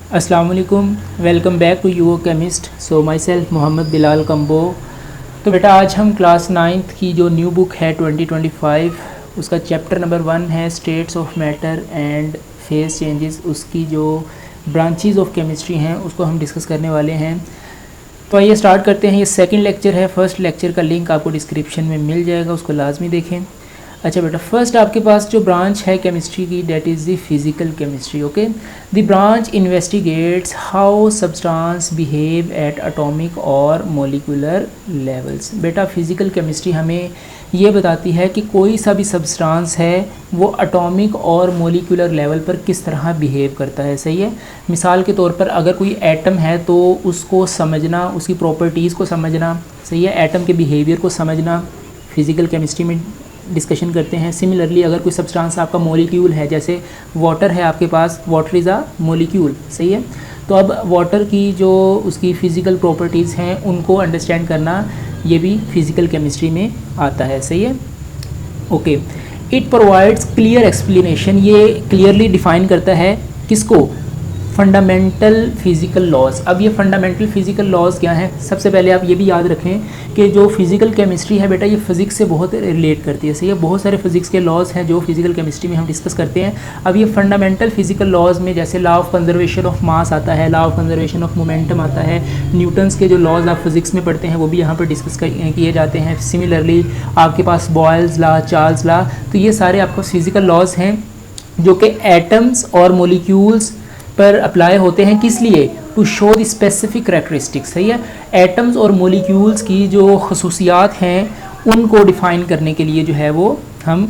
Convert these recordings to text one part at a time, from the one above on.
अस्सलाम वालेकुम, welcome back to U O chemist. So myself Mohammad Bilal Kambo. तो बेटा आज हम क्लास 9th की जो न्यू बुक है 2025 उसका चैप्टर नंबर 1 है states of matter and phase changes, उसकी जो ब्रांचेस ऑफ केमिस्ट्री हैं उसको हम डिस्कस करने वाले हैं। तो आइए स्टार्ट करते हैं। ये सेकंड लेक्चर है, फर्स्ट लेक्चर का लिंक आपको डिस्क्रिप्शन में मिल जाएगा, उसको लाजमी देखें। अच्छा बेटा, फर्स्ट आपके पास जो ब्रांच है केमिस्ट्री की that is the physical chemistry. Okay, the branch investigates how substance behave at atomic और मॉलिक्यूलर लेवल्स। बेटा फिज़िकल केमिस्ट्री हमें ये बताती है कि कोई सा भी सब्सटेंस है वो एटॉमिक और मॉलिक्यूलर लेवल पर किस तरह बिहेव करता है। सही है। मिसाल के तौर पर अगर कोई एटम है तो उसको समझना, उसकी प्रॉपर्टीज़ को समझना, सही है, एटम के बिहेवियर को समझना फिज़िकल केमिस्ट्री में डिस्कशन करते हैं। सिमिलरली अगर कोई सब्सटेंस आपका मॉलिक्यूल है, जैसे वाटर है आपके पास, वाटर इज़ अ मॉलिक्यूल, सही है, तो अब वाटर की जो उसकी फ़िज़िकल प्रॉपर्टीज़ हैं उनको अंडरस्टैंड करना ये भी फ़िज़िकल केमिस्ट्री में आता है। सही है। Okay, it provides clear explanation, ये क्लियरली डिफ़ाइन करता है किसको, फंडामेंटल फ़िज़िकल लॉज। अब ये फंडामेंटल फ़िज़िकल लॉज क्या हैं, सबसे पहले आप ये भी याद रखें कि जो फिज़िकल केमिस्ट्री है बेटा ये फ़िज़िक्स से बहुत रिलेट करती है। सही है, बहुत सारे फ़िज़िक्स के लॉज हैं जो फिज़िकल केमिस्ट्री में हम डिस्कस करते हैं। अब ये फंडामेंटल फ़िज़िकल लॉज में जैसे law of conservation of mass आता है, law of conservation of momentum आता है, न्यूटन्स के जो लॉज आप फिज़िक्स में पढ़ते हैं वो भी यहाँ पर डिस्कस किए जाते हैं। सिमिलरली आपके पास बॉयल्स लॉ, चार्ल्स लॉ, तो ये सारे आपको फ़िज़िकल लॉज हैं जो कि एटम्स और मोलिक्यूल्स पर अप्लाई होते हैं। किस लिए, to show the specific characteristics. सही है, एटम्स और मोलिक्यूल्स की जो खसूसियात हैं उनको डिफ़ाइन करने के लिए जो है वो हम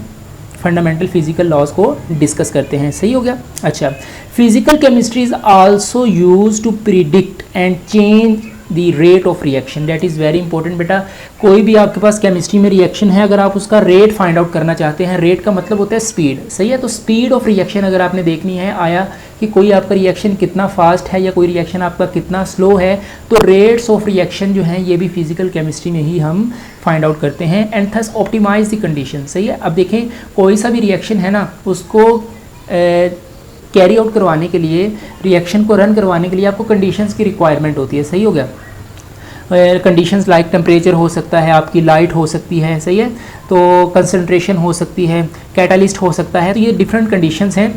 फंडामेंटल फिज़िकल लॉज को डिस्कस करते हैं। सही हो गया। अच्छा, physical chemistry is also use to predict and change the rate of reaction, that is very important. बेटा कोई भी आपके पास केमिस्ट्री में रिएक्शन है, अगर आप उसका रेट फाइंड आउट करना चाहते हैं, रेट का मतलब होता है स्पीड। सही है, तो स्पीड ऑफ रिएक्शन अगर आपने देखनी है, आया कि कोई आपका रिएक्शन कितना फास्ट है या कोई रिएक्शन आपका कितना स्लो है, तो रेट्स ऑफ रिएक्शन जो हैं ये भी फिज़िकल केमिस्ट्री में ही हम फाइंड आउट करते हैं and thus optimize the condition. सही है। अब देखें कोई सा भी रिएक्शन है ना, उसको कैरी आउट करवाने के लिए, रिएक्शन को रन करवाने के लिए आपको कंडीशंस की रिक्वायरमेंट होती है। सही हो गया। कंडीशंस लाइक टेम्परेचर हो सकता है, आपकी लाइट हो सकती है, सही है, तो कंसंट्रेशन हो सकती है, कैटालिस्ट हो सकता है, तो ये डिफरेंट कंडीशंस हैं।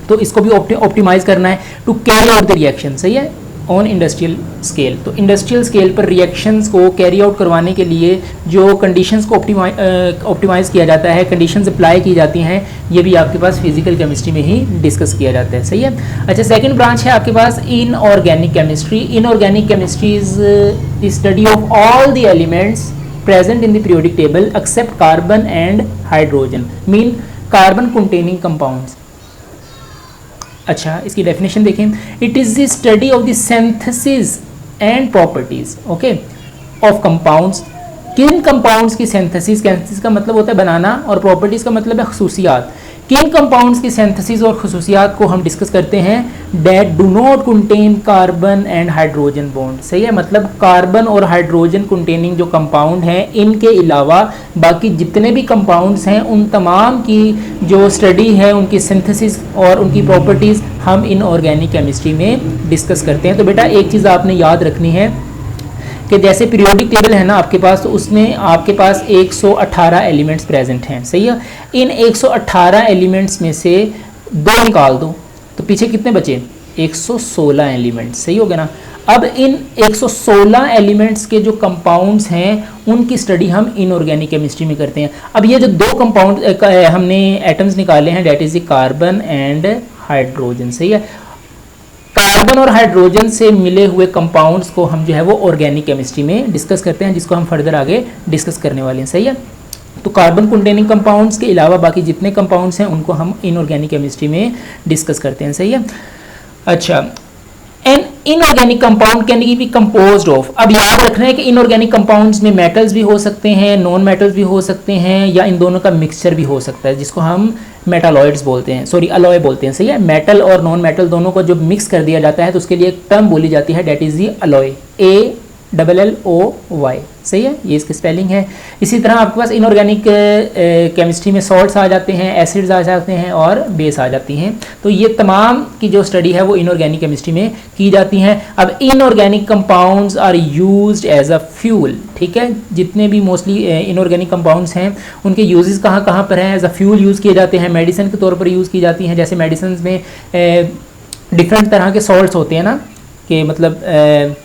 तो इसको भी ऑप्टिमाइज़ करना है to carry out the reaction. सही है, ऑन इंडस्ट्रियल स्केल। तो इंडस्ट्रियल स्केल पर रिएक्शंस को कैरी आउट करवाने के लिए जो कंडीशंस को ऑप्टिमाइज़ किया जाता है, कंडीशंस अप्लाई की जाती हैं, ये भी आपके पास फिजिकल केमिस्ट्री में ही डिस्कस किया जाता है। सही है। अच्छा, सेकंड ब्रांच है आपके पास inorganic chemistry. Inorganic chemistry is the study of all the elements present in the periodic table except carbon and hydrogen, mean carbon containing compounds. अच्छा, इसकी डेफिनेशन देखें, it is the study of the synthesis and properties, okay, of compounds. किन compounds की synthesis, synthesis का मतलब होता है बनाना और प्रॉपर्टीज़ का मतलब है खसूसियात। किन कंपाउंड्स की सिंथेसिस और खसूसियात को हम डिस्कस करते हैं, that do not contain carbon and hydrogen bond. सही है, मतलब कार्बन और हाइड्रोजन कंटेनिंग जो कंपाउंड हैं, इनके अलावा बाकी जितने भी कंपाउंड्स हैं उन तमाम की जो स्टडी है, उनकी सिंथेसिस और उनकी प्रॉपर्टीज़ हम इनऑर्गेनिक केमिस्ट्री में डिस्कस करते हैं। तो बेटा एक चीज़ आपने याद रखनी है कि जैसे पीरियोडिक टेबल है ना आपके पास, तो उसमें आपके पास 118 एलिमेंट्स प्रेजेंट हैं। सही है, इन 118 एलिमेंट्स में से 2 निकाल दो तो पीछे कितने बचे, 116 एलिमेंट्स। सही हो गया ना। अब इन 116 एलिमेंट्स के जो कंपाउंड्स हैं उनकी स्टडी हम इनऑर्गेनिक केमिस्ट्री में करते हैं। अब ये जो 2 कंपाउंड हमने एटम्स निकाले हैं, that is carbon and hydrogen. सही है, कार्बन और हाइड्रोजन से मिले हुए कंपाउंड्स को हम जो है वो ऑर्गेनिक केमिस्ट्री में डिस्कस करते हैं, जिसको हम फर्दर आगे डिस्कस करने वाले हैं। सही है, तो कार्बन कंटेनिंग कंपाउंड्स के अलावा बाकी जितने कंपाउंड्स हैं उनको हम इनऑर्गेनिक केमिस्ट्री में डिस्कस करते हैं। सही है। अच्छा, an inorganic compound can be composed of, अब याद रखना है कि इनऑर्गेनिक कंपाउंड्स में मेटल्स भी हो सकते हैं, नॉन मेटल्स भी हो सकते हैं, या इन दोनों का मिक्सचर भी हो सकता है, जिसको हम मेटालॉइड्स बोलते हैं, सॉरी अलॉय बोलते हैं। सही है, मेटल और नॉन मेटल दोनों को जब मिक्स कर दिया जाता है तो उसके लिए एक टर्म बोली जाती है, that is the alloy, LLOY, सही है, ये इसकी स्पेलिंग है। इसी तरह आपके पास इनऑर्गेनिक केमिस्ट्री में सॉल्ट्स आ जाते हैं, एसिड्स आ जाते हैं और बेस आ जाती हैं। तो ये तमाम की जो स्टडी है वो इनऑर्गेनिक केमिस्ट्री में की जाती हैं। अब inorganic compounds are used as a fuel, ठीक है, जितने भी मोस्टली इनऑर्गेनिक कंपाउंड्स हैं उनके यूजेस कहाँ कहाँ पर हैं, एज अ फ्यूल यूज़ किए जाते हैं, मेडिसिन के तौर पर यूज़ की जाती हैं। जैसे मेडिसिन में डिफरेंट तरह के सॉल्ट्स होते हैं ना, कि मतलब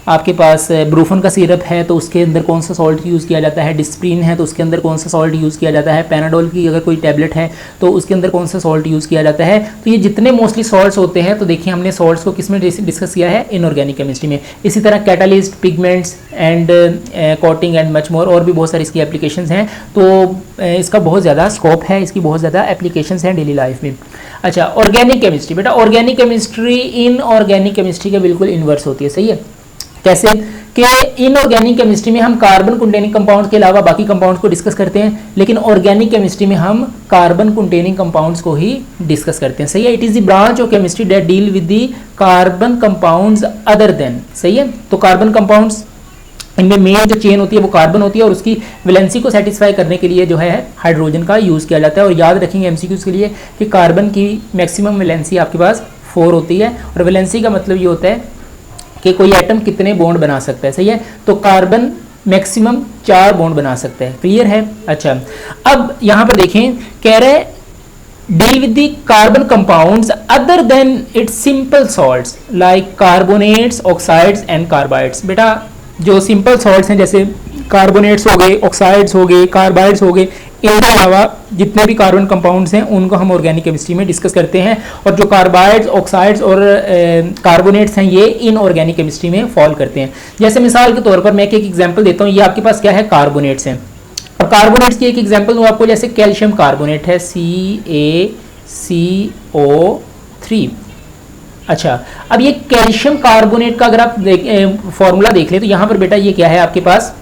आपके पास ब्रूफन का सिरप है तो उसके अंदर कौन सा सॉल्ट यूज़ किया जाता है, डिस्प्रिन है तो उसके अंदर कौन सा सॉल्ट यूज़ किया जाता है, पैनाडोल की अगर कोई टैबलेट है तो उसके अंदर कौन सा सॉल्ट यूज़ किया जाता है। तो ये जितने मोस्टली सॉल्ट्स होते हैं, तो देखिए हमने सॉल्ट्स को किस में डिस्कस किया है, इनऑर्गेनिक केमिस्ट्री में। इसी तरह catalyst, pigments and coating and much more, और भी बहुत सारी इसकी एप्लीकेशंस हैं। तो इसका बहुत ज़्यादा स्कोप है, इसकी बहुत ज़्यादा एप्लीकेशंस हैं डेली लाइफ में। अच्छा, ऑर्गेनिक केमिस्ट्री, बेटा ऑर्गेनिक केमिस्ट्री इनऑर्गेनिक केमिस्ट्री के बिल्कुल इन्वर्स होती है, सही है। कैसे कि इनऑर्गेनिक केमिस्ट्री में हम कार्बन कंटेनिंग कंपाउंड्स के अलावा बाकी कंपाउंड्स को डिस्कस करते हैं, लेकिन ऑर्गेनिक केमिस्ट्री में हम कार्बन कंटेनिंग कंपाउंड्स को ही डिस्कस करते हैं, सही है। It is the branch of chemistry that deal with the carbon compounds other than, सही है। तो कार्बन कंपाउंड्स, इनमें मेन जो चेन होती है वो कार्बन होती है और उसकी वैलेंसी को सेटिस्फाई करने के लिए जो है हाइड्रोजन का यूज़ किया जाता है। और याद रखेंगे एमसीक्यूज के लिए कि कार्बन की मैक्सिमम वैलेंसी आपके पास 4 होती है, और वैलेंसी का मतलब ये होता है कि कोई एटम कितने बॉन्ड बना सकता है, सही है। तो कार्बन मैक्सिमम 4 बॉन्ड बना सकता है, क्लियर है। अच्छा, अब यहां पर देखें, कह रहे deal with the carbon compounds other than it's simple salts like carbonates, oxides and carbides. बेटा जो सिंपल सॉल्ट्स हैं जैसे कार्बोनेट्स हो गए, ऑक्साइड्स हो गए, कार्बाइड्स हो गए, इनके अलावा जितने भी कार्बन कंपाउंड्स हैं उनको हम ऑर्गेनिक केमिस्ट्री में डिस्कस करते हैं। और जो कार्बाइड्स, ऑक्साइड्स और कार्बोनेट्स हैं ये इनऑर्गेनिक केमिस्ट्री में फॉल करते हैं। जैसे मिसाल के तौर पर मैं एक एग्जांपल देता हूँ, ये आपके पास क्या है, कार्बोनेट्स हैं। और कार्बोनेट्स की एक एग्जांपल दूँ आपको, जैसे कैल्शियम कार्बोनेट है CaCO3। अच्छा, अब ये कैल्शियम कार्बोनेट का अगर आप फॉर्मूला देख ले तो यहां पर बेटा ये क्या है, आपके पास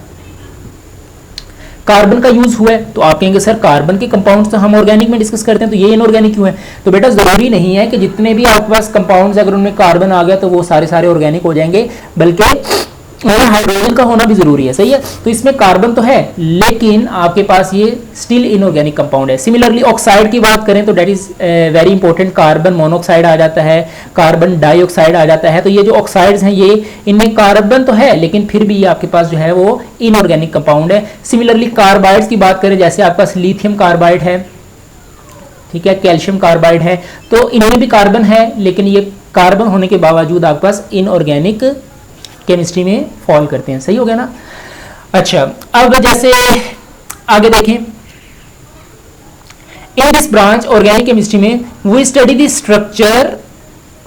कार्बन का यूज हुआ है। तो आप कहेंगे सर कार्बन के कंपाउंड्स तो हम ऑर्गेनिक में डिस्कस करते हैं, तो ये इनऑर्गेनिक क्यों है। तो बेटा जरूरी नहीं है कि जितने भी आपके पास कंपाउंड्स अगर उनमें कार्बन आ गया तो वो सारे ऑर्गेनिक हो जाएंगे, बल्कि हाइड्रोजन का होना भी जरूरी है, सही है। तो इसमें कार्बन तो है लेकिन आपके पास ये स्टिल इनऑर्गेनिक कंपाउंड है। सिमिलरली ऑक्साइड की बात करें तो that is very important, carbon monoxide आ जाता है, कार्बन डाइऑक्साइड आ जाता है। तो ये जो ऑक्साइड्स हैं ये इनमें कार्बन तो है लेकिन फिर भी ये आपके पास जो है वो इनऑर्गेनिक कंपाउंड है। सिमिलरली कार्बाइड्स की बात करें, जैसे आपके पास लिथियम कार्बाइड है, ठीक है, कैल्शियम कार्बाइड है, तो इनमें भी कार्बन है लेकिन ये कार्बन होने के बावजूद आपके पास इनऑर्गेनिक केमिस्ट्री में फॉल करते हैं, सही हो गया ना। अच्छा, अब जैसे आगे देखें, in this branch organic chemistry में we study the structure,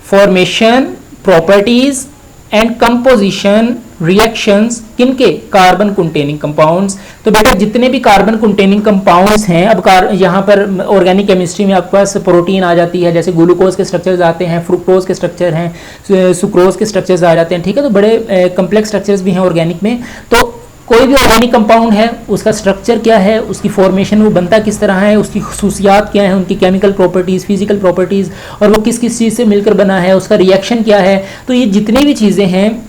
formation, properties and composition, reactions किनके, कार्बन कंटेनिंग कंपाउंड्स। तो बेटा जितने भी कार्बन कंटेनिंग कंपाउंड्स हैं, अब यहाँ पर ऑर्गेनिक केमिस्ट्री में आपके पास प्रोटीन आ जाती है, जैसे ग्लूकोज के स्ट्रक्चर्स आते हैं, फ्रुक्टोज के स्ट्रक्चर हैं, सुक्रोज के स्ट्रक्चर्स आ जाते हैं, ठीक है। तो बड़े कम्प्लेक्स स्ट्रक्चर्स भी हैं ऑर्गेनिक में। तो कोई भी ऑर्गेनिक कंपाउंड है उसका स्ट्रक्चर क्या है, उसकी फॉर्मेशन वो बनता किस तरह है, उसकी खसूसियात क्या है, उनकी केमिकल प्रॉपर्टीज, फिजिकल प्रॉपर्टीज, और वो किस किस चीज़ से मिलकर बना है, उसका रिएक्शन क्या है। तो ये जितनी भी चीज़ें हैं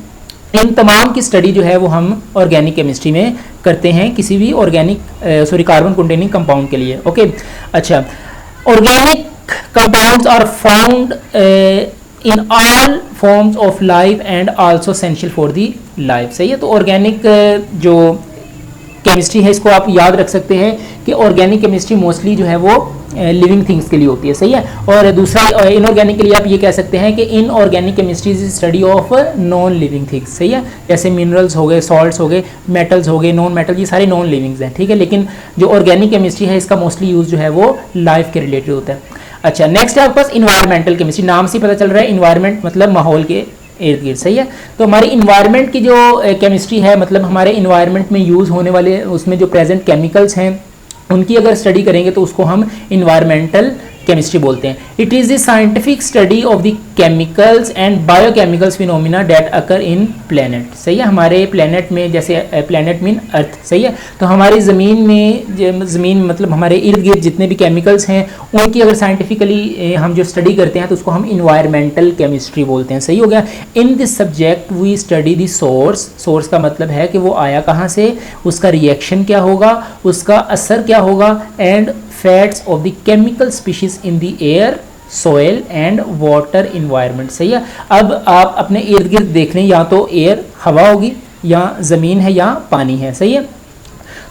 इन तमाम की स्टडी जो है वो हम ऑर्गेनिक केमिस्ट्री में करते हैं किसी भी कार्बन कंटेनिंग कंपाउंड के लिए। ओके, अच्छा, organic compounds are found in all forms of life and also essential for the life, सही है। तो ऑर्गेनिक जो केमिस्ट्री है इसको आप याद रख सकते हैं कि ऑर्गेनिक केमिस्ट्री मोस्टली जो है वो लिविंग थिंग्स के लिए होती है, सही है। और दूसरा इनऑर्गेनिक के लिए आप ये कह सकते हैं कि inorganic chemistry is study of non living things, सही है। जैसे मिनरल्स हो गए, सॉल्ट्स हो गए, मेटल्स हो गए, नॉन मेटल, ये सारे नॉन लिविंग्स हैं, ठीक है। लेकिन जो ऑर्गेनिक केमिस्ट्री है इसका मोस्टली यूज जो है वो लाइफ के रिलेटेड होता है। अच्छा, नेक्स्ट है आपके पास इन्वायरमेंटल केमिस्ट्री। नाम से पता चल रहा है इन्वायरमेंट मतलब माहौल के इर्द गिर्द, सही है। तो हमारी इन्वायरमेंट की जो केमिस्ट्री है मतलब हमारे इन्वायरमेंट में यूज़ होने वाले उसमें जो प्रेजेंट केमिकल्स हैं उनकी अगर स्टडी करेंगे तो उसको हम इन्वायरमेंटल केमिस्ट्री बोलते हैं। It is the scientific study of the chemicals and biochemicals phenomena that occur in planet. सही है, हमारे प्लेनेट में, जैसे प्लेनेट मीन अर्थ, सही है, तो हमारी ज़मीन में, ज़मीन मतलब हमारे इर्द गिर्द जितने भी केमिकल्स हैं उनकी अगर साइंटिफिकली हम जो स्टडी करते हैं तो उसको हम इन्वायरमेंटल केमिस्ट्री बोलते हैं। सही हो गया। In this subject we study the source. Source का मतलब है कि वो आया कहाँ से, उसका रिएक्शन क्या होगा, उसका असर क्या होगा, and fats of the chemical species in the air, soil and water environment. सही है। अब आप अपने इर्द गिर्द देख लें, या तो एयर हवा होगी, या ज़मीन है, या पानी है। सही है।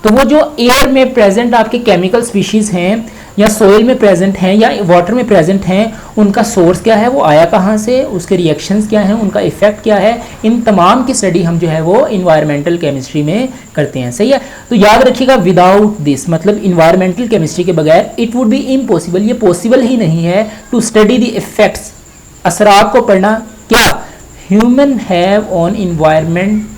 तो वो जो एयर में प्रेजेंट आपके केमिकल स्पीशीज हैं, या सोयल में प्रेजेंट हैं, या वाटर में प्रेजेंट हैं, उनका सोर्स क्या है, वो आया कहाँ से, उसके रिएक्शंस क्या हैं, उनका इफेक्ट क्या है, इन तमाम की स्टडी हम जो है वो इन्वायरमेंटल केमिस्ट्री में करते हैं। सही है। तो याद रखिएगा, विदाउट दिस मतलब इन्वायरमेंटल केमिस्ट्री के बगैर इट वुड बी इम्पॉसिबल, ये पॉसिबल ही नहीं है टू स्टडी द इफेक्ट्स, असरात को पढ़ना, क्या human have on environment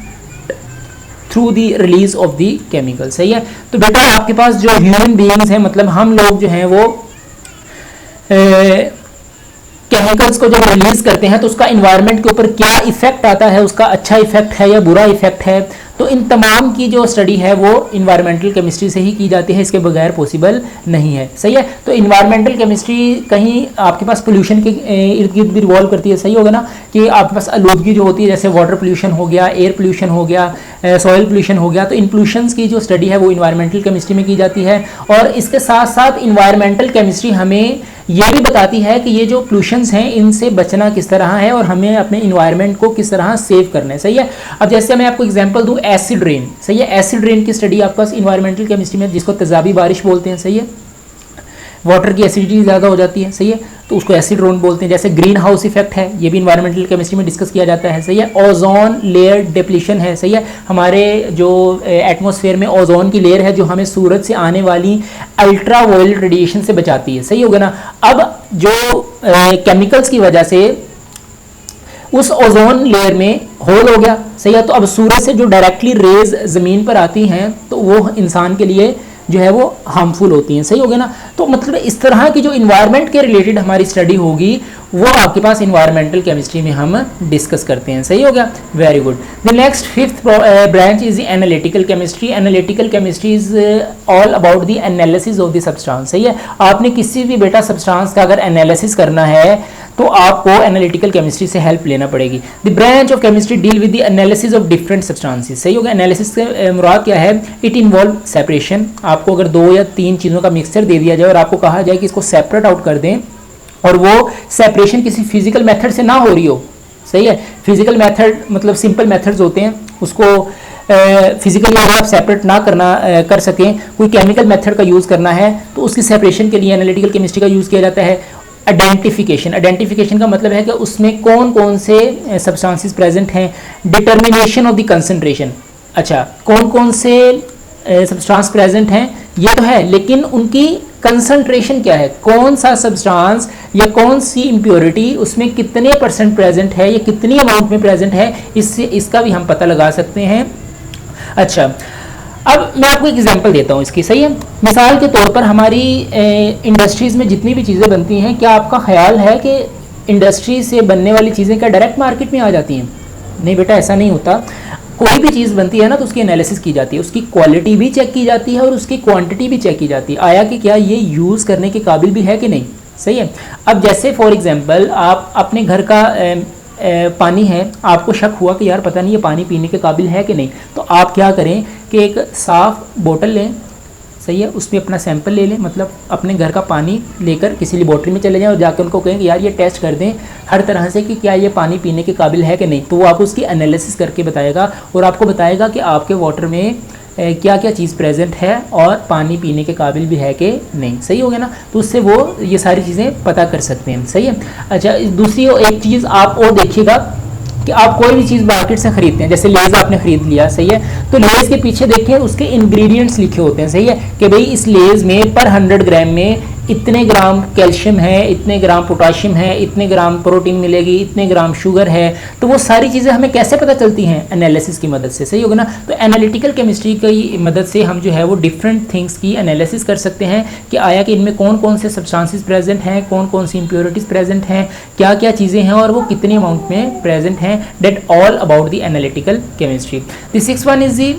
through the release of the chemical. सही है। तो बेटा आपके पास जो ह्यूमन बीइंग्स हैं, मतलब हम लोग जो हैं वो केमिकल्स को जब रिलीज करते हैं तो उसका इन्वायरमेंट के ऊपर क्या इफेक्ट आता है, उसका अच्छा इफेक्ट है या बुरा इफेक्ट है, तो इन तमाम की जो स्टडी है वो इन्वायरमेंटल केमिस्ट्री से ही की जाती है, इसके बगैर पॉसिबल नहीं है। सही है। तो इन्वायरमेंटल केमिस्ट्री कहीं आपके पास पोल्यूशन के इर्द गिर्द भी रिवॉल्व करती है। सही होगा ना, कि आपके पास आलूदगी जो होती है, जैसे वाटर पोल्यूशन हो गया, एयर पोल्यूशन हो गया, सॉइल पोल्यूशन हो गया, तो इन पोल्यूशंस की जो स्टडी है वो इन्वायरमेंटल केमिस्ट्री में की जाती है। और इसके साथ साथ इन्वायरमेंटल केमिस्ट्री हमें ये भी बताती है कि ये जो पोल्यूशंस हैं इनसे बचना किस तरह है और हमें अपने इन्वायरमेंट को किस तरह सेव करना है। सही है। अब जैसे मैं आपको एग्जांपल दूं, एसिड रेन। सही है। एसिड रेन की स्टडी आपके पास इन्वायरमेंटल केमिस्ट्री में, जिसको तेजाबी बारिश बोलते हैं। सही है। वाटर की एसिडिटी ज़्यादा हो जाती है। सही है। तो उसको एसिड रेन बोलते हैं। जैसे ग्रीन हाउस इफेक्ट है, ये भी इन्वायरमेंटल केमिस्ट्री में डिस्कस किया जाता है। सही है। ओजोन लेयर डिप्लीशन है। सही है। हमारे जो एटमॉस्फेयर में ओजोन की लेयर है जो हमें सूरज से आने वाली अल्ट्रा वायलेट रेडिएशन से बचाती है। सही होगा ना। अब जो केमिकल्स की वजह से उस ओजोन लेयर में होल हो गया। सही है। तो अब सूरज से जो डायरेक्टली रेज ज़मीन पर आती हैं तो वो इंसान के लिए जो है वो हार्मफुल होती हैं। सही हो गया ना। तो मतलब इस तरह की जो इन्वायरमेंट के रिलेटेड हमारी स्टडी होगी वो आपके पास इन्वायरमेंटल केमिस्ट्री में हम डिस्कस करते हैं। सही हो गया। Very good. The next fifth branch is the analytical chemistry. Analytical chemistry is all about the analysis of the substance. सही है। आपने किसी भी बेटा सब्सटेंस का अगर एनालिसिस करना है तो आपको एनालिटिकल केमिस्ट्री से हेल्प लेना पड़ेगी। The branch of chemistry deal with the analysis of different substances. सही होगा। एनालिसिस से मुराद क्या है, इट इन्वॉल्व सेपरेशन। आपको अगर 2 या 3 चीज़ों का मिक्सचर दे दिया जाए और आपको कहा जाए कि इसको सेपरेट आउट कर दें, और वो सेपरेशन किसी फिजिकल मेथड से ना हो रही हो। सही है। फिजिकल मेथड मतलब सिंपल मेथड्स होते हैं, उसको फिजिकली अगर आप सेपरेट ना कर सकें, कोई केमिकल मेथड का यूज़ करना है तो उसकी सेपरेशन के लिए एनालिटिकल केमिस्ट्री का यूज़ किया जाता है। आइडेंटिफिकेशन। आइडेंटिफिकेशन का मतलब है कि उसमें कौन कौन से सब्सटेंसेस प्रेजेंट हैं। Determination of the concentration. अच्छा, कौन कौन से सब्सटेंस प्रेजेंट हैं ये तो है, लेकिन उनकी कंसंट्रेशन क्या है, कौन सा सब्सटेंस या कौन सी इम्प्योरिटी उसमें कितने % प्रेजेंट है या कितनी अमाउंट में प्रेजेंट है, इससे इसका भी हम पता लगा सकते हैं। अच्छा, अब मैं आपको एक एग्जांपल देता हूँ इसकी। सही है। मिसाल के तौर पर हमारी इंडस्ट्रीज़ में जितनी भी चीज़ें बनती हैं, क्या आपका ख्याल है कि इंडस्ट्री से बनने वाली चीज़ें क्या डायरेक्ट मार्केट में आ जाती हैं? नहीं बेटा, ऐसा नहीं होता। कोई भी चीज़ बनती है ना तो उसकी एनालिसिस की जाती है, उसकी क्वालिटी भी चेक की जाती है और उसकी क्वांटिटी भी चेक की जाती है, आया कि क्या ये यूज़ करने के काबिल भी है कि नहीं। सही है। अब जैसे फॉर एग्जांपल आप अपने घर का पानी है, आपको शक हुआ कि यार पता नहीं ये पानी पीने के काबिल है कि नहीं, तो आप क्या करें कि एक साफ़ बोतल लें। सही है। उसमें अपना सैंपल ले लें, मतलब अपने घर का पानी लेकर किसी लेबॉर्ट्री में चले जाएं और जाकर उनको कहें कि यार ये टेस्ट कर दें हर तरह से कि क्या ये पानी पीने के काबिल है कि नहीं, तो वो आपको उसकी एनालिसिस करके बताएगा और आपको बताएगा कि आपके वाटर में क्या क्या चीज़ प्रेजेंट है और पानी पीने के काबिल भी है कि नहीं। सही हो गया ना। तो उससे वो ये सारी चीज़ें पता कर सकते हैं। सही है। अच्छा, दूसरी एक चीज़ आप और देखिएगा कि आप कोई भी चीज़ मार्केट से खरीदते हैं, जैसे लेज़ आपने खरीद लिया। सही है। तो लेज़ के पीछे देखिए उसके इंग्रेडिएंट्स लिखे होते हैं। सही है। कि भाई इस लेज़ में पर 100 ग्राम में इतने ग्राम कैल्शियम है, इतने ग्राम पोटाशियम है, इतने ग्राम प्रोटीन मिलेगी, इतने ग्राम शुगर है, तो वो सारी चीज़ें हमें कैसे पता चलती हैं? एनालिसिस की मदद से, सही होगा ना। तो एनालिटिकल केमिस्ट्री की मदद से हम जो है वो डिफरेंट थिंग्स की एनालिसिस कर सकते हैं कि आया कि इनमें कौन कौन से सब्सटेंसेस प्रेजेंट हैं, कौन कौन सी इंप्योरिटीज प्रेजेंट हैं, क्या क्या चीज़ें हैं और वो कितने अमाउंट में प्रेजेंट हैं। That all about the analytical chemistry. The sixth one is the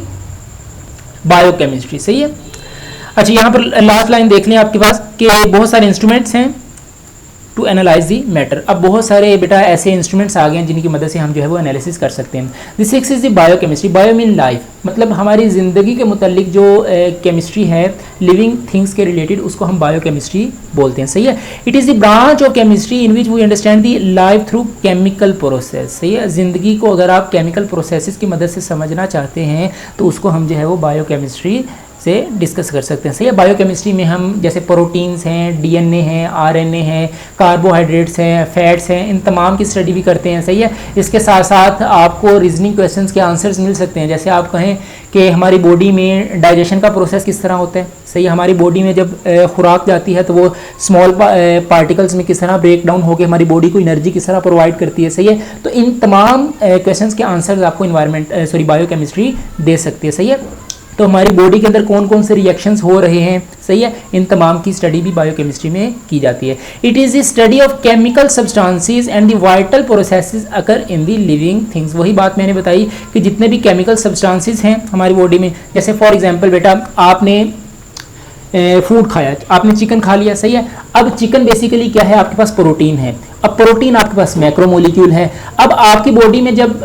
biochemistry, सही है। अच्छा, यहाँ पर लास्ट लाइन देख लें आपके पास कि बहुत सारे इंस्ट्रूमेंट्स हैं टू एनालाइज दी मैटर। अब बहुत सारे बेटा ऐसे इंस्ट्रूमेंट्स आ गए हैं जिनकी मदद से हम जो है वो एनालिसिस कर सकते हैं। The six is the biochemistry. Bio mean life, मतलब हमारी ज़िंदगी के मुतालिक जो केमिस्ट्री है लिविंग थिंग्स के रिलेटेड, उसको हम बायोकेमिस्ट्री बोलते हैं, सही है। It is the branch of chemistry in which we understand the life through chemical process, सही है। ज़िंदगी को अगर आप केमिकल प्रोसेसेस की मदद से समझना चाहते हैं तो उसको हम जो है वो बायोकेमिस्ट्री से डिस्कस कर सकते हैं, सही है। बायोकेमिस्ट्री में हम जैसे प्रोटीन्स हैं, डीएनए हैं, आरएनए हैं, कार्बोहाइड्रेट्स हैं, फैट्स हैं, इन तमाम की स्टडी भी करते हैं, सही है। इसके साथ साथ आपको रीजनिंग क्वेश्चंस के आंसर्स मिल सकते हैं। जैसे आप कहें कि हमारी बॉडी में डाइजेशन का प्रोसेस किस तरह होता है, सही है। हमारी बॉडी में जब खुराक जाती है तो वो स्मॉल पार्टिकल्स में किस तरह ब्रेक डाउन होकर हमारी बॉडी को एनर्जी किस तरह प्रोवाइड करती है, सही है। तो इन तमाम क्वेश्चंस के आंसर्स आपको बायोकेमिस्ट्री दे सकती है, सही है। तो हमारी बॉडी के अंदर कौन कौन से रिएक्शंस हो रहे हैं, सही है, इन तमाम की स्टडी भी बायोकेमिस्ट्री में की जाती है। It is the study of chemical substances and the vital processes occur in the living things. वही बात मैंने बताई कि जितने भी केमिकल सब्सटेंसेस हैं हमारी बॉडी में, जैसे फॉर एग्जांपल बेटा आपने फूड खाया, आपने चिकन खा लिया, सही है। अब चिकन बेसिकली क्या है, आपके पास प्रोटीन है। अब प्रोटीन आपके पास मैक्रोमोलिक्यूल है। अब आपकी बॉडी में जब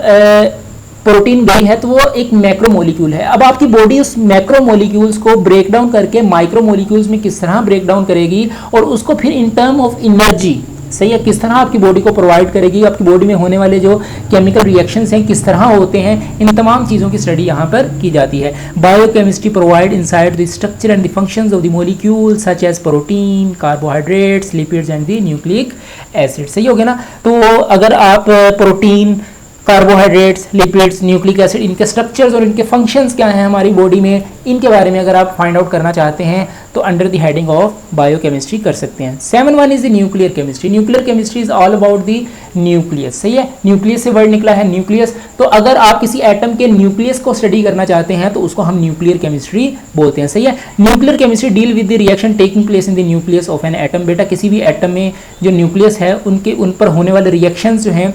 प्रोटीन गई है तो वो एक मैक्रोमोलिक्यूल है। अब आपकी बॉडी उस मैक्रोमोलिक्यूल्स को ब्रेक डाउन करके माइक्रोमोलिक्यूल्स में किस तरह ब्रेक डाउन करेगी और उसको फिर इन टर्म ऑफ एनर्जी, सही है, किस तरह आपकी बॉडी को प्रोवाइड करेगी। आपकी बॉडी में होने वाले जो केमिकल रिएक्शंस हैं किस तरह होते हैं, इन तमाम चीज़ों की स्टडी यहाँ पर की जाती है। Biochemistry provide inside the structure and the functions of the molecule such as protein, carbohydrates, lipids and the nucleic acid, सही हो गया ना। तो अगर आप protein, carbohydrates, lipids, nucleic acid, इनके स्ट्रक्चर्स और इनके फंक्शंस क्या हैं हमारी बॉडी में, इनके बारे में अगर आप फाइंड आउट करना चाहते हैं तो under the heading of biochemistry कर सकते हैं। 7.1 is the nuclear chemistry. Nuclear chemistry is all about the nucleus, सही है। न्यूक्लियस से वर्ड निकला है न्यूक्लियस। तो अगर आप किसी एटम के न्यूक्लियस को स्टडी करना चाहते हैं तो उसको हम न्यूक्लियर केमिस्ट्री बोलते हैं, सही है। Nuclear chemistry deal with the reaction taking place in the nucleus of an atom. बेटा किसी भी एटम में जो न्यूक्लियस है उन पर होने वाले रिएक्शंस जो हैं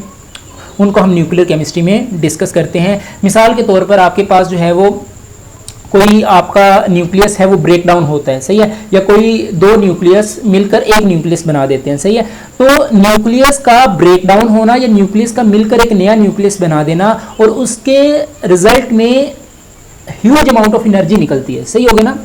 उनको हम न्यूक्लियर केमिस्ट्री में डिस्कस करते हैं। मिसाल के तौर पर आपके पास जो है वो कोई आपका न्यूक्लियस है वो ब्रेक डाउन होता है, सही है, या कोई दो न्यूक्लियस मिलकर एक न्यूक्लियस बना देते हैं, सही है। तो न्यूक्लियस का ब्रेक डाउन होना या न्यूक्लियस का मिलकर एक नया न्यूक्लियस बना देना और उसके रिजल्ट में ह्यूज अमाउंट ऑफ एनर्जी निकलती है, सही हो गया ना।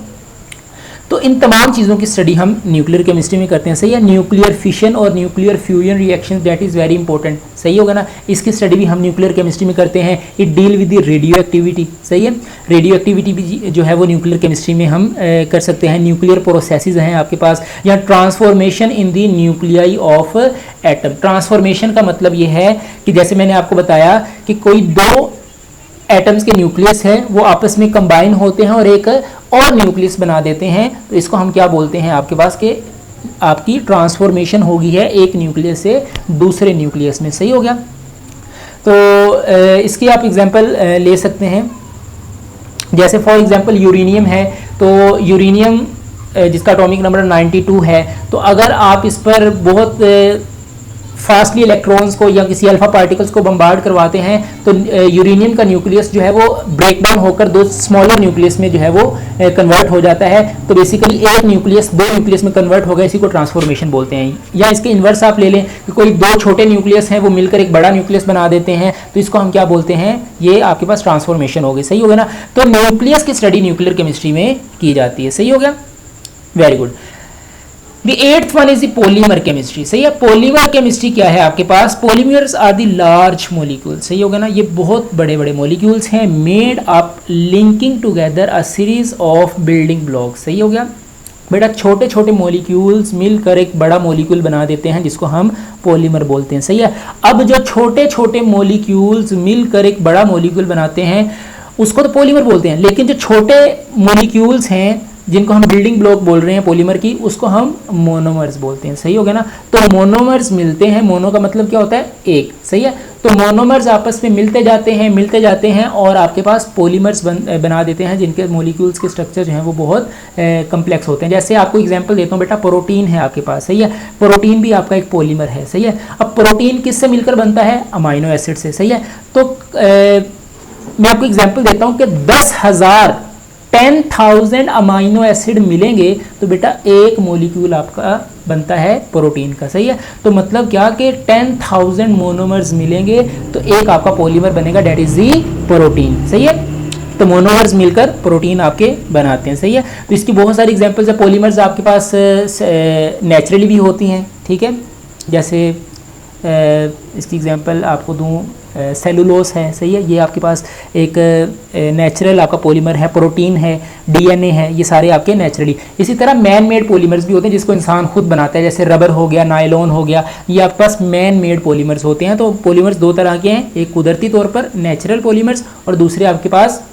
तो इन तमाम चीज़ों की स्टडी हम न्यूक्लियर केमिस्ट्री में करते हैं, सही है। न्यूक्लियर फिशन और nuclear fusion reaction that is very important, सही होगा ना। इसकी स्टडी भी हम न्यूक्लियर केमिस्ट्री में करते हैं। It deal with the radio activity, सही है। रेडियो एक्टिविटी भी जो है वो न्यूक्लियर केमिस्ट्री में हम कर सकते हैं। न्यूक्लियर प्रोसेसेस हैं आपके पास, या transformation in the nuclei of atom. Transformation का मतलब ये है कि जैसे मैंने आपको बताया कि कोई दो एटम्स के न्यूक्लियस है वो आपस में कंबाइन होते हैं और एक और न्यूक्लियस बना देते हैं, तो इसको हम क्या बोलते हैं, आपके पास के आपकी ट्रांसफॉर्मेशन होगी है एक न्यूक्लियस से दूसरे न्यूक्लियस में, सही हो गया। तो इसकी आप एग्जांपल ले सकते हैं। जैसे फॉर एग्जांपल यूरेनियम है, तो यूरेनियम जिसका एटॉमिक नंबर 92 है, तो अगर आप इस पर बहुत फास्टली इलेक्ट्रॉन्स को या किसी अल्फा पार्टिकल्स को बम्बार्ड करवाते हैं तो यूरेनियम का न्यूक्लियस जो है वो ब्रेक डाउन होकर दो स्मॉलर न्यूक्लियस में जो है वो कन्वर्ट हो जाता है। तो बेसिकली एक न्यूक्लियस दो न्यूक्लियस में कन्वर्ट हो गया, इसी को ट्रांसफॉर्मेशन बोलते हैं। या इसके इन्वर्स आप ले लें कि कोई दो छोटे न्यूक्लियस हैं वो मिलकर एक बड़ा न्यूक्लियस बना देते हैं, तो इसको हम क्या बोलते हैं, ये आपके पास ट्रांसफॉर्मेशन हो गई, सही हो गया ना। तो न्यूक्लियस की स्टडी न्यूक्लियर केमिस्ट्री में की जाती है, सही हो गया, very good. The eighth one is the polymer chemistry, सही है। पॉलीमर केमिस्ट्री क्या है आपके पास, polymers are the large molecules, सही होगा ना। ये बहुत बड़े बड़े मोलिक्यूल्स हैं, made up linking together a series of building blocks, सही हो गया बेटा। छोटे छोटे मोलिक्यूल्स मिलकर एक बड़ा मोलिक्यूल बना देते हैं जिसको हम पॉलीमर बोलते हैं, सही है। अब जो छोटे छोटे मोलिक्यूल्स मिलकर एक बड़ा मोलिक्यूल बनाते हैं उसको तो पॉलीमर बोलते हैं, लेकिन जो छोटे मोलिक्यूल्स हैं जिनको हम बिल्डिंग ब्लॉक बोल रहे हैं पॉलीमर की, उसको हम मोनोमर्स बोलते हैं। सही हो गया ना। तो मोनोमर्स मिलते हैं, मोनो का मतलब क्या होता है एक, सही है। तो मोनोमर्स आपस में मिलते जाते हैं और आपके पास पॉलीमर्स बना देते हैं, जिनके मॉलिक्यूल्स के स्ट्रक्चर जो हैं वो बहुत कम्प्लेक्स होते हैं। जैसे आपको एग्जांपल देता हूँ बेटा, प्रोटीन है आपके पास, सही है। प्रोटीन भी आपका एक पॉलीमर है, सही है। अब प्रोटीन किससे मिलकर बनता है? अमाइनो एसिड से, सही है। तो मैं आपको एग्जांपल देता हूँ कि 10,000 अमाइनो एसिड मिलेंगे तो बेटा एक मॉलिक्यूल आपका बनता है प्रोटीन का, सही है। तो मतलब क्या कि 10,000 मोनोमर्स मिलेंगे तो एक आपका पॉलीमर बनेगा, डेट इज दी प्रोटीन, सही है। तो मोनोमर्स मिलकर प्रोटीन आपके बनाते हैं, सही है। तो इसकी बहुत सारी एग्जांपल्स है। पॉलीमर्स आपके पास नेचुरली भी होती हैं, ठीक है। जैसे इसकी एग्जांपल आपको दूं, सेलुलोस है, सही है। ये आपके पास एक नेचुरल आपका पॉलीमर है, प्रोटीन है, डीएनए है, ये सारे आपके नेचुरली। इसी तरह मैन मेड पॉलीमर्स भी होते हैं जिसको इंसान खुद बनाता है, जैसे रबर हो गया, नायलॉन हो गया, ये आपके पास मैन मेड पॉलीमर्स होते हैं। तो पॉलीमर्स दो तरह के हैं, एक कुदरती तौर पर नेचुरल पॉलीमर्स और दूसरे आपके पास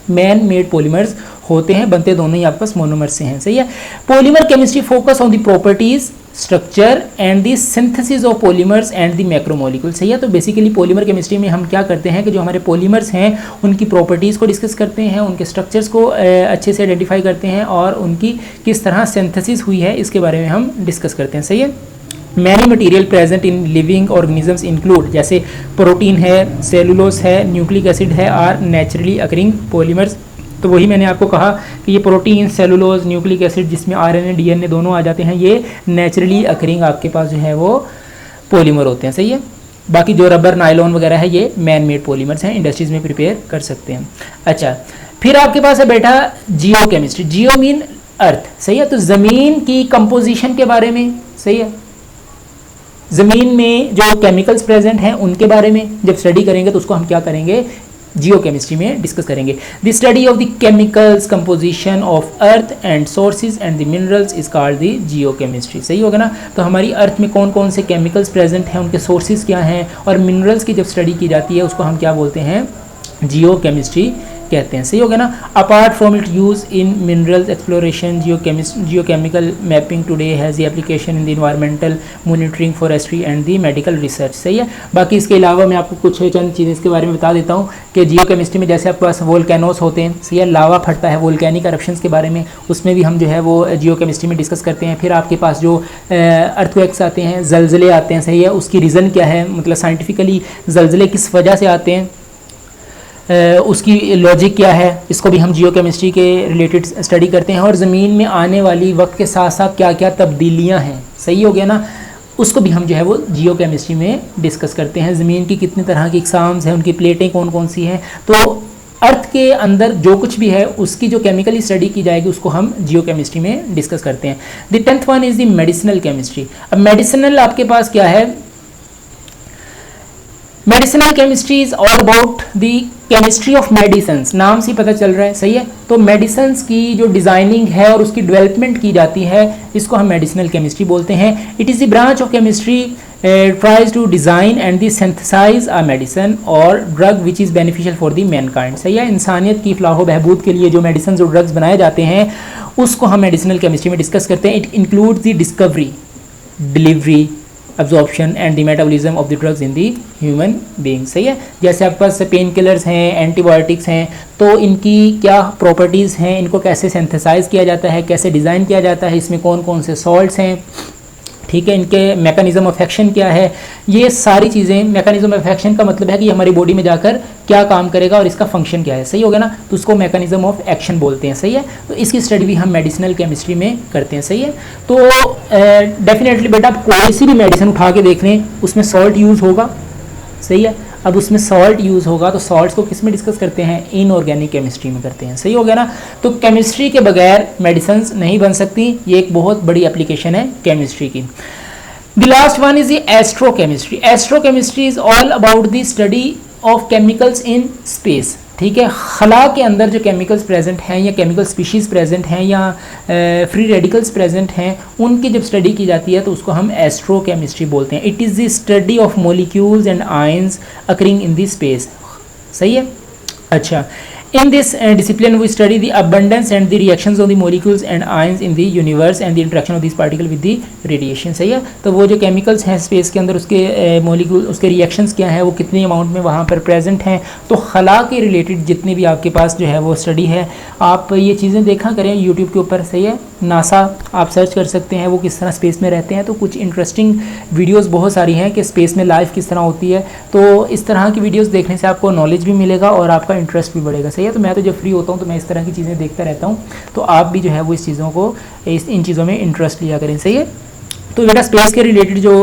मैन मेड पॉलीमर्स होते हैं, बनते दोनों ही आपके पास मोनोमर से हैं, सही है। Polymer chemistry focus on the properties, structure and the synthesis of polymers and the macromolecule, सही है। तो बेसिकली पॉलीमर केमिस्ट्री में हम क्या करते हैं कि जो हमारे पॉलीमर्स हैं उनकी प्रॉपर्टीज़ को डिस्कस करते हैं, उनके स्ट्रक्चर्स को अच्छे से आइडेंटिफाई करते हैं और उनकी किस तरह सिंथेसिस हुई है इसके बारे में हम डिस्कस करते हैं, सही है। Many material present in living organisms include, जैसे प्रोटीन है, सेलुलोस है, न्यूक्लिक एसिड है, आर नेचुरली अकरिंग पॉलीमर्स। तो वही मैंने आपको कहा कि ये प्रोटीन, सेलुलोज, न्यूक्लिक एसिड जिसमें आरएनए, डीएनए दोनों आ जाते हैं, ये नेचुरली अकरिंग आपके पास जो है वो पॉलीमर होते हैं, सही है। बाकी जो रबर, नायलॉन वगैरह है ये मैन मेड पॉलीमर्स हैं, इंडस्ट्रीज में प्रिपेयर कर सकते हैं। अच्छा, फिर आपके पास है बेटा जियो केमिस्ट्री। जियो मीन अर्थ, सही है। तो ज़मीन की कंपोजिशन के बारे में, सही है। ज़मीन में जो केमिकल्स प्रेजेंट हैं उनके बारे में जब स्टडी करेंगे तो उसको हम क्या करेंगे, जियो केमिस्ट्री में डिस्कस करेंगे। The study of the chemicals composition of earth and sources and the minerals is called the Jio chemistry, सही होगा ना। तो हमारी अर्थ में कौन कौन से केमिकल्स प्रेजेंट हैं, उनके सोर्सेज क्या हैं और मिनरल्स की जब स्टडी की जाती है उसको हम क्या बोलते हैं, जियो केमिस्ट्री कहते हैं, सही हो गया ना। Apart from it use in minerals exploration, geochemical mapping today has the application in the environmental monitoring, forestry and the medical research, सही है। बाकी इसके अलावा मैं आपको कुछ चंद चीज़ें इसके बारे में बता देता हूँ कि जियो केमिस्ट्री में जैसे आपके पास वोल्केनोस होते हैं, सही है, लावा फटता है, वोल्केनिक eruptions के बारे में उसमें भी हम जो है वो जियो केमिस्ट्री में डिस्कस करते हैं। फिर आपके पास जो अर्थक्वेक्स आते हैं, जलजले आते हैं, सही है, उसकी रीज़न क्या है, मतलब साइंटिफिकली जलजले किस वजह से आते हैं, उसकी लॉजिक क्या है, इसको भी हम जियो केमिस्ट्री के रिलेटेड स्टडी करते हैं। और ज़मीन में आने वाली वक्त के साथ साथ क्या क्या तब्दीलियां हैं, सही हो गया ना, उसको भी हम जो है वो जियो केमिस्ट्री में डिस्कस करते हैं। ज़मीन की कितनी तरह की इकसाम्स हैं, उनकी प्लेटें कौन कौन सी हैं, तो अर्थ के अंदर जो कुछ भी है उसकी जो केमिकली स्टडी की जाएगी उसको हम जियो केमिस्ट्री में डिस्कस करते हैं। The 10th one is the medicinal chemistry. अब मेडिसिनल आपके पास क्या है, medicinal chemistry is all about the chemistry of medicines, नाम से पता चल रहा है, सही है। तो मेडिसिन्स की जो डिज़ाइनिंग है और उसकी डेवलपमेंट की जाती है इसको हम मेडिसिनल केमिस्ट्री बोलते हैं। It is the branch of chemistry tries to design and the synthesize a medicine or drug which is beneficial for the mankind, सही है। इंसानियत की फलाह बहबूद के लिए जो मेडिसिन और ड्रग्स बनाए जाते हैं उसको हम मेडिसिनल केमिस्ट्री में डिस्कस करते हैं। It includes the discovery, delivery, absorption and the metabolism of the drugs in the human being, सही है। जैसे आपके पास पेन किलर्स हैं, एंटीबायोटिक्स हैं, तो इनकी क्या प्रॉपर्टीज़ हैं, इनको कैसे सिंथेसाइज किया जाता है, कैसे डिज़ाइन किया जाता है, इसमें कौन कौन से सॉल्ट्स हैं, ठीक है, इनके मैकेनिज्म ऑफ एक्शन क्या है, ये सारी चीज़ें। मैकेनिज्म ऑफ एक्शन का मतलब है कि हमारी बॉडी में जाकर क्या काम करेगा और इसका फंक्शन क्या है, सही हो गया ना, तो उसको मैकेनिज्म ऑफ एक्शन बोलते हैं, सही है। तो इसकी स्टडी भी हम मेडिसिनल केमिस्ट्री में करते हैं, सही है। तो डेफिनेटली बेटा आप कोई सी भी मेडिसिन उठा के देख लें उसमें सॉल्ट यूज़ होगा, सही है। अब उसमें सॉल्ट यूज़ होगा तो सॉल्ट्स को किस में डिस्कस करते हैं, इनऑर्गेनिक केमिस्ट्री में करते हैं, सही हो गया ना। तो केमिस्ट्री के बगैर मेडिसिन नहीं बन सकती, ये एक बहुत बड़ी एप्लीकेशन है केमिस्ट्री की। The last one is the एस्ट्रोकेमिस्ट्री। एस्ट्रोकेमिस्ट्री is all about the study of chemicals in space, ठीक है। खला के अंदर जो केमिकल्स प्रेजेंट हैं या केमिकल स्पीशीज़ प्रेजेंट हैं या फ्री रेडिकल्स प्रेजेंट हैं उनकी जब स्टडी की जाती है तो उसको हम एस्ट्रोकेमिस्ट्री बोलते हैं। It is the study of molecules and ions occurring in the space, सही है। अच्छा, In this discipline, we study the abundance and the reactions of the molecules and ions in the universe and the interaction of these particles with the radiation। सही है। तो वो जो chemicals हैं space के अंदर, उसके मोलिक्यूल, उसके रिएक्शंस क्या है, वो कितने अमाउंट में वहाँ पर प्रेजेंट हैं। तो खला के रिलेटेड जितनी भी आपके पास जो है वो स्टडी है, आप ये चीज़ें देखा करें यूट्यूब के ऊपर। सही है। नासा आप सर्च कर सकते हैं, वो किस तरह स्पेस में रहते हैं। तो कुछ इंटरेस्टिंग वीडियोस बहुत सारी हैं कि स्पेस में लाइफ किस तरह होती है। तो इस तरह की वीडियोस देखने से आपको नॉलेज भी मिलेगा और आपका इंटरेस्ट भी बढ़ेगा। सही है। तो मैं तो जब फ्री होता हूँ तो मैं इस तरह की चीज़ें देखता रहता हूँ। तो आप भी जो है वो इस चीज़ों को, इन चीज़ों में इंटरेस्ट लिया करें। सही है। तो बेटा स्पेस के रिलेटेड जो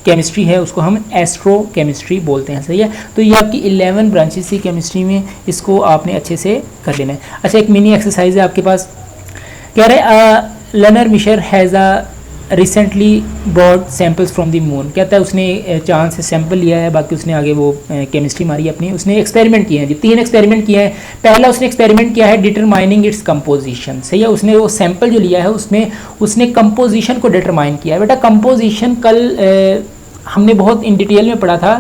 केमिस्ट्री है उसको हम एस्ट्रो केमिस्ट्री बोलते हैं। सही है। तो ये आपकी 11 ब्रांचेस थी केमिस्ट्री में, इसको आपने अच्छे से कर लेना है। अच्छा, एक मिनी एक्सरसाइज है आपके पास। कह रहे lunar mission has recently brought samples from the moon. कहता है उसने चांद से सैंपल लिया है, बाकी उसने आगे वो केमिस्ट्री मारी अपनी। उसने एक्सपेरिमेंट किए हैं जी, 3 एक्सपेरिमेंट किए हैं। पहला उसने एक्सपेरिमेंट किया है डिटरमाइनिंग इट्स कंपोजिशन। सही है। उसने वो सैंपल जो लिया है उसमें उसने कंपोजिशन को डिटरमाइन किया है। बेटा कंपोजिशन कल हमने बहुत इन डिटेल में पढ़ा था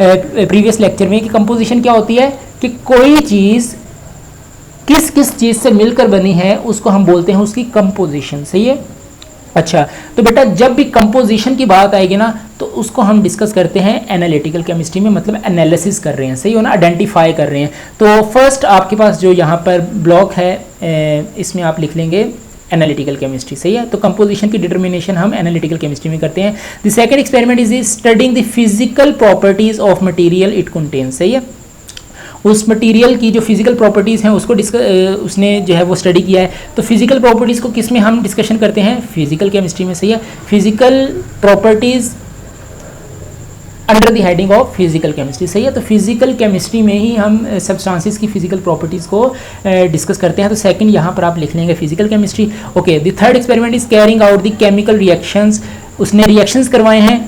प्रीवियस लेक्चर में कि कंपोजिशन क्या होती है, कि कोई चीज़ किस किस चीज़ से मिलकर बनी है उसको हम बोलते हैं उसकी कंपोजिशन। सही है। अच्छा, तो बेटा जब भी कंपोजिशन की बात आएगी ना तो उसको हम डिस्कस करते हैं एनालिटिकल केमिस्ट्री में, मतलब एनालिसिस कर रहे हैं। सही हो ना, आइडेंटिफाई कर रहे हैं। तो फर्स्ट आपके पास जो यहाँ पर ब्लॉक है इसमें आप लिख लेंगे एनालिटिकल केमिस्ट्री। सही है। तो कंपोजिशन की डिटर्मिनेशन हम एनालिटिकल केमिस्ट्री में करते हैं। The second experiment is studying the physical properties of material it contains. सही है। उस मटेरियल की जो फिजिकल प्रॉपर्टीज़ हैं उसको उसने जो है वो स्टडी किया है। तो फिजिकल प्रॉपर्टीज़ को किस में हम डिस्कशन करते हैं, फिजिकल केमिस्ट्री में। सही है। Physical properties under the heading of physical chemistry. सही है। तो फिजिकल केमिस्ट्री में ही हम सब्सटेंसेस की फिजिकल प्रॉपर्टीज़ को डिस्कस करते हैं। तो सेकंड यहाँ पर आप लिख लेंगे physical chemistry. Okay, the third experiment is carrying out the chemical reactions. उसने रिएक्शंस करवाए हैं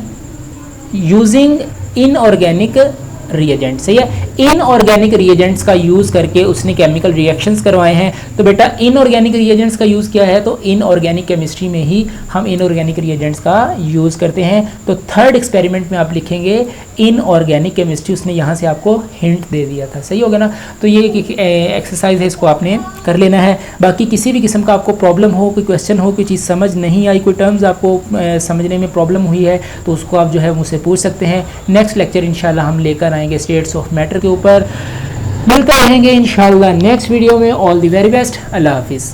यूजिंग इनऑर्गेनिक रिएजेंट। सही है। इनऑर्गेनिक रिएजेंट्स का यूज़ करके उसने केमिकल रिएक्शंस करवाए हैं। तो बेटा इनऑर्गेनिक रिएजेंट्स का यूज़ किया है, तो इनऑर्गेनिक केमिस्ट्री में ही हम इनऑर्गेनिक रिएजेंट्स का यूज़ करते हैं। तो थर्ड एक्सपेरिमेंट में आप लिखेंगे इनऑर्गेनिक केमिस्ट्री। उसने यहाँ से आपको हिंट दे दिया था। सही हो गया ना। तो ये एक एक्सरसाइज है, इसको आपने कर लेना है। बाकी किसी भी किस्म का आपको प्रॉब्लम हो, कोई क्वेश्चन हो, कोई चीज़ समझ नहीं आई, कोई टर्म्स आपको समझने में प्रॉब्लम हुई है, तो उसको आप जो है मुझसे पूछ सकते हैं। नेक्स्ट लेक्चर इंशाल्लाह हम लेकर आएंगे स्टेट्स ऑफ मैटर के ऊपर। मिलते रहेंगे इंशाल्लाह नेक्स्ट वीडियो में। All the very best. अल्लाह हाफिज़।